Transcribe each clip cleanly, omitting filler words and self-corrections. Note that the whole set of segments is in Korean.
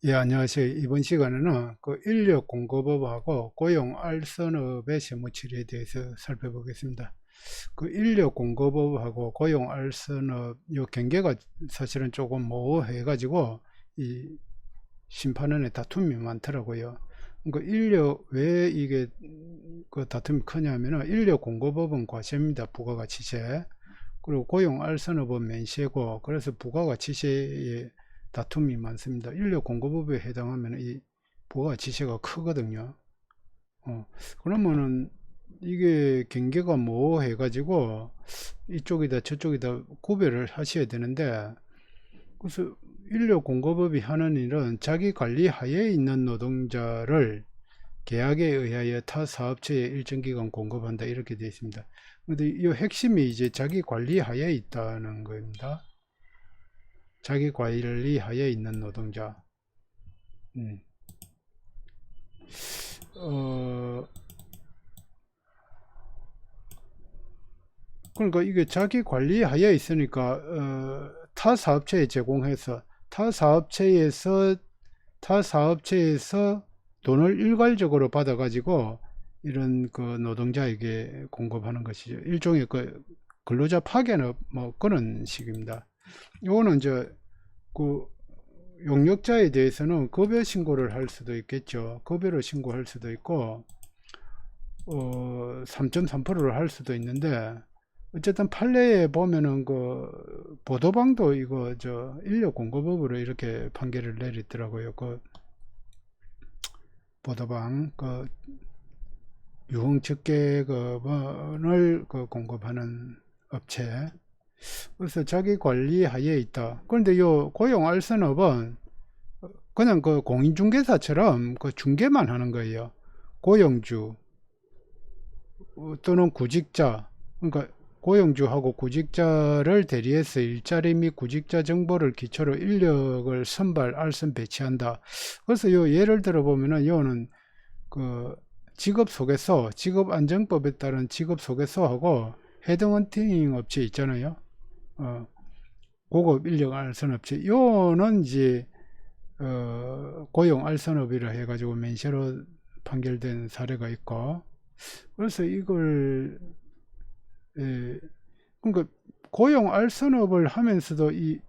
예, 안녕하세요. 이번 시간에는 그 인력 공급업하고 고용 알선업의 세무 처리에 대해서 살펴보겠습니다. 그 인력 공급업하고 고용 알선업 요 경계가 사실은 조금 모호해 가지고 이 심판원의 다툼이 많더라고요. 그 인력 왜 이게 그 다툼이 크냐면은 인력 공급업은 과세입니다. 부가가치세. 그리고 고용 알선업은 면세고, 그래서 부가가치세에 다툼이 많습니다. 인력 공급업에 해당하면 이 부가가치세가 크거든요. 그러면은 이게 경계가 모호해가지고 이쪽이다 저쪽이다 구별을 하셔야 되는데, 그래서 인력 공급업이 하는 일은 자기 관리 하에 있는 노동자를 계약에 의하여 타 사업체에 일정 기간 공급한다, 이렇게 되어 있습니다. 근데 이 핵심이 이제 자기 관리 하에 있다는 겁니다. 자기 관리 하에 있는 노동자. 음. 어, 그러니까 이게 자기 관리 하에 있으니까 타 사업체에 제공해서 타 사업체에서 타 사업체에서 돈을 일괄적으로 받아가지고 이런 그 노동자에게 공급하는 것이죠. 일종의 그 근로자 파견업 뭐 그런 식입니다. 요거는 이제 그 용역자에 대해서는 급여 신고를 할 수도 있겠죠. 급여로 신고할 수도 있고 3.3%를 할 수도 있는데, 어쨌든 판례에 보면은 그 보도방도 이거 저 인력 공급업으로 이렇게 판결을 내리더라고요. 그 보도방 그 유흥 측계급을 그 공급하는 업체. 그래서 자기 관리 하에 있다. 그런데 요 고용 알선업은 그냥 그 공인중개사처럼 그 중개만 하는 거예요. 고용주 또는 구직자, 그러니까 고용주하고 구직자를 대리해서 일자리 및 구직자 정보를 기초로 인력을 선발, 알선, 배치한다. 그래서 요 예를 들어 보면은 요는 그 직업소개서, 직업안정법에 따른 직업소개서하고 헤드헌팅 업체 있잖아요. 어, 고급 인력 알선 업체. 요는 이제 고용 알선업이라 해가지고 면세로 판결된 사례가 있고, 그래서 이걸 그러니까 고용 알선업을 하면서도 이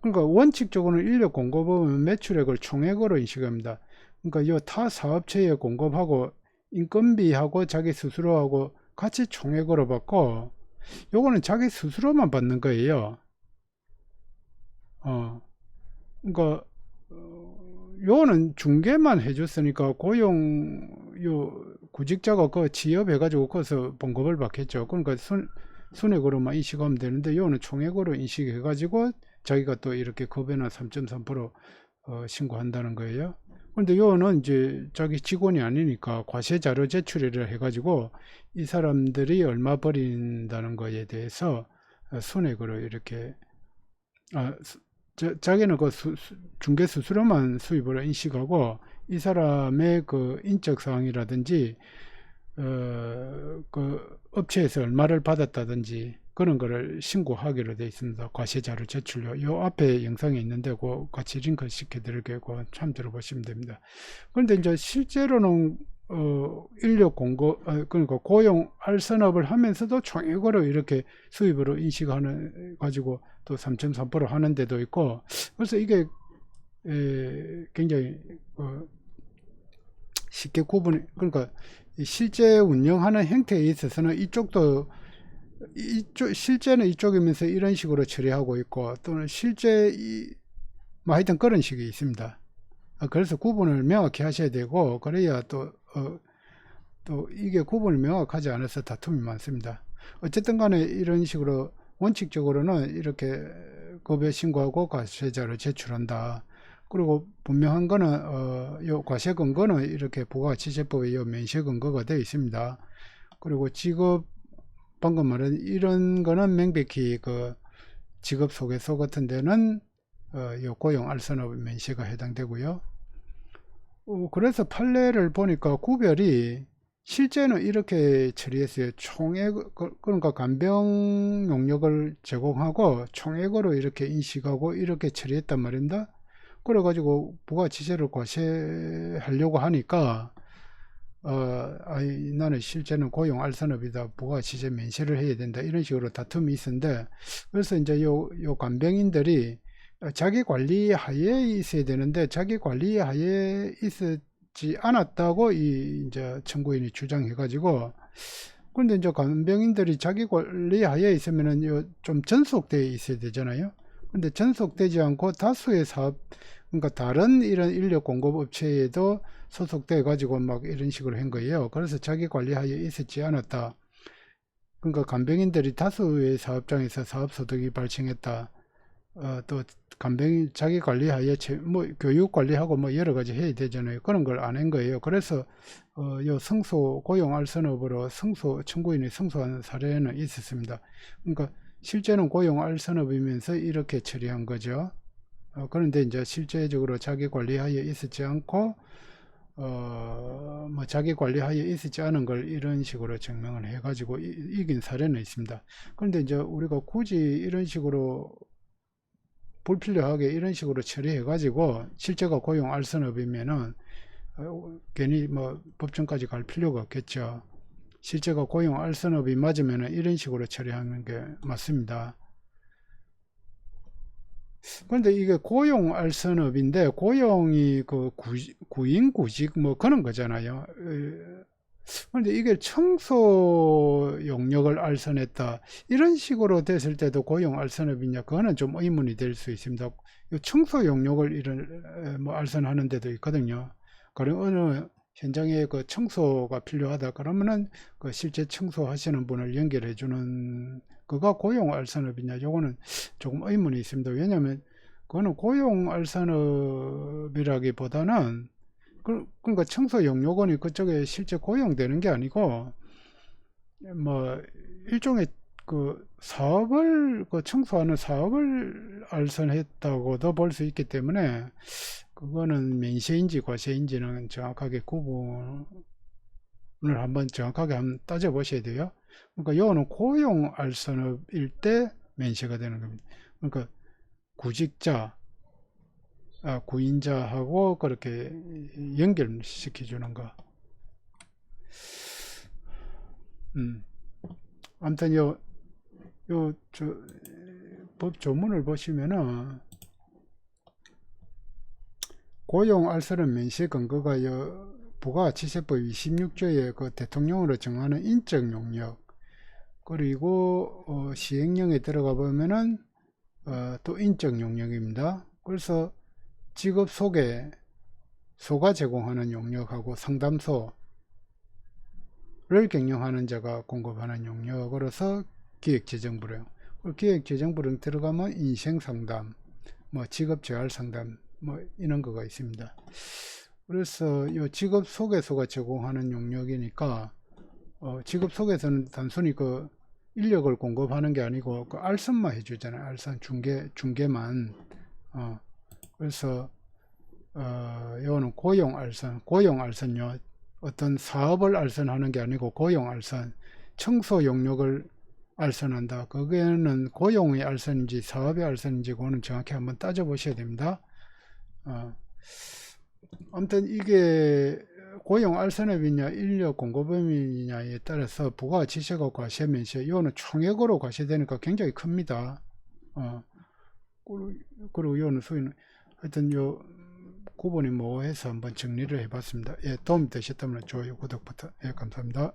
그러니까 원칙적으로는 인력 공급업은 매출액을 총액으로 인식합니다. 그러니까 이 타 사업체에 공급하고 인건비하고 자기 스스로하고 같이 총액으로 받고, 요거는 자기 스스로만 받는 거예요. 어, 그러니까 요거는 중개만 해줬으니까 고용 요 구직자가 그 취업해가지고 거기서 봉급을 받겠죠. 그러니까 순액으로만 인식하면 되는데, 요거는 총액으로 인식해가지고 자기가 또 이렇게 급여나 3.3% 신고한다는 거예요. 그런데 요거는 이제 자기 직원이 아니니까 과세자료 제출을 해가지고 이 사람들이 얼마 버린다는 거에 대해서 순액으로 이렇게 아, 자기는 그 중개 수수료만 수입으로 인식하고 이 사람의 그 인적 사항이라든지 그 업체에서 얼마를 받았다든지 그런 거를 신고하기로 되어 있습니다. 과세자료 제출료. 요 앞에 영상에 있는데 그 같이 링크 시켜 드릴게요. 참 들어보시면 됩니다. 그런데 이제 실제로는 인력 공급 그러니까 고용 알선업을 하면서도 총액으로 이렇게 수입으로 인식하는 가지고 또 3.3% 하는 데도 있고, 그래서 이게 굉장히 쉽게 구분, 그러니까 실제 운영하는 행태에 있어서는 이쪽도 실제는 이쪽이면서 이런 식으로 처리하고 있고, 또는 실제 뭐 하여튼 그런 식이 있습니다. 그래서 구분을 명확히 하셔야 되고, 그래야 또 이게 구분이 명확하지 않아서 다툼이 많습니다. 어쨌든 간에 이런 식으로 원칙적으로는 이렇게 급여 신고하고 과세자를 제출한다. 그리고 분명한 거는 요 과세 근거는 이렇게 부가가치세법에 요 면세 근거가 되어 있습니다. 그리고 직업 방금 말한 이런 거는 명백히 그 직업 소개서 같은 데는 요 고용 알선업 면세가 해당되고요. 그래서 판례를 보니까 구별이 실제는 이렇게 처리했어요. 총액, 그러니까 간병 용역을 제공하고 총액으로 이렇게 인식하고 이렇게 처리했단 말입니다. 그래가지고 부가치세를 과세하려고 하니까 나는 실제는 고용 알선업이다. 부가치세 면세를 해야 된다. 이런 식으로 다툼이 있었는데, 그래서 이제 요 간병인들이 자기 관리 하에 있어야 되는데, 자기 관리 하에 있었지 않았다고 이제 청구인이 주장해가지고, 그런데 이제 간병인들이 자기 관리 하에 있으면은 좀 전속되어 있어야 되잖아요. 근데 전속되지 않고 다수의 사업, 그러니까 다른 이런 인력 공급 업체에도 소속돼 가지고 막 이런 식으로 한 거예요. 그래서 자기 관리하에 있었지 않았다. 그러니까 간병인들이 다수의 사업장에서 사업소득이 발생했다. 또 간병인 자기 관리하에 뭐 교육 관리하고 뭐 여러 가지 해야 되잖아요. 그런 걸 안 한 거예요. 그래서 요 성소 고용 알선업으로 청구인이 승소한 사례는 있었습니다. 그러니까 실제는 고용 알선업이면서 이렇게 처리한 거죠. 그런데 이제 실제적으로 자기 관리하에 있었지 않고 뭐 자기 관리하에 있었지 않은 걸 이런 식으로 증명을 해가지고 이긴 사례는 있습니다. 그런데 이제 우리가 굳이 이런 식으로 불필요하게 이런 식으로 처리해가지고 실제가 고용 알선업이면은 괜히 뭐 법정까지 갈 필요가 없겠죠. 실제가 고용 알선업이 맞으면은 이런 식으로 처리하는 게 맞습니다. 그런데 이게 고용 알선업인데 고용이 그 구인 구직 뭐 그런 거잖아요. 그런데 이게 청소 용역을 알선했다 이런 식으로 됐을 때도 고용 알선업이냐 그거는 좀 의문이 될 수 있습니다. 청소 용역을 이런 뭐 알선하는 데도 있거든요. 그럼 어느 현장에 그 청소가 필요하다 그러면은 그 실제 청소하시는 분을 연결해 주는 그가 고용 알선업이냐 요거는 조금 의문이 있습니다. 왜냐하면 그거는 고용 알선업이라기보다는 그러니까 청소 용역원이 그쪽에 실제 고용되는 게 아니고 뭐 일종의 그 사업을 그 청소하는 사업을 알선했다고도 볼 수 있기 때문에 그거는 면세인지 과세인지는 정확하게 구분을 한번 정확하게 한번 따져보셔야 돼요. 그러니까 요거는 고용 알선업일 때 면세가 되는 겁니다. 그러니까 구직자, 구인자하고 그렇게 연결시켜 주는 거. 아무튼 법 조문을 보시면은 고용 알선업 면세 근거가 부가가치세법 26조의 그 대통령으로 정하는 인적 용역 그리고 시행령에 들어가 보면은 또 인적 용역입니다. 그래서 직업 소가 제공하는 용역하고 상담소를 경영하는 자가 공급하는 용역으로서 기획재정부령. 기획재정부령 들어가면 인생상담, 뭐 직업재활상담, 뭐 이런 거가 있습니다. 그래서 이 직업소개소가 제공하는 용역이니까 직업 소개서는 단순히 그 인력을 공급하는 게 아니고 그 알선만 해주잖아요. 알선 중개만. 그래서 이거는 고용 알선요. 어떤 사업을 알선하는 게 아니고 고용 알선, 청소 용역을 알선한다. 그게는 고용의 알선인지 사업의 알선인지 그거는 정확히 한번 따져보셔야 됩니다. 아무튼 이게 고용 알선업이냐 인력 공급업이냐에 따라서 부가가치세가 과세면세 이거는 총액으로 과세되니까 굉장히 큽니다. 그리고 이거는 소위는 하여튼 요 구분이 모호해서 한번 정리를 해봤습니다. 예, 도움이 되셨다면 좋아요 구독 버튼 감사합니다.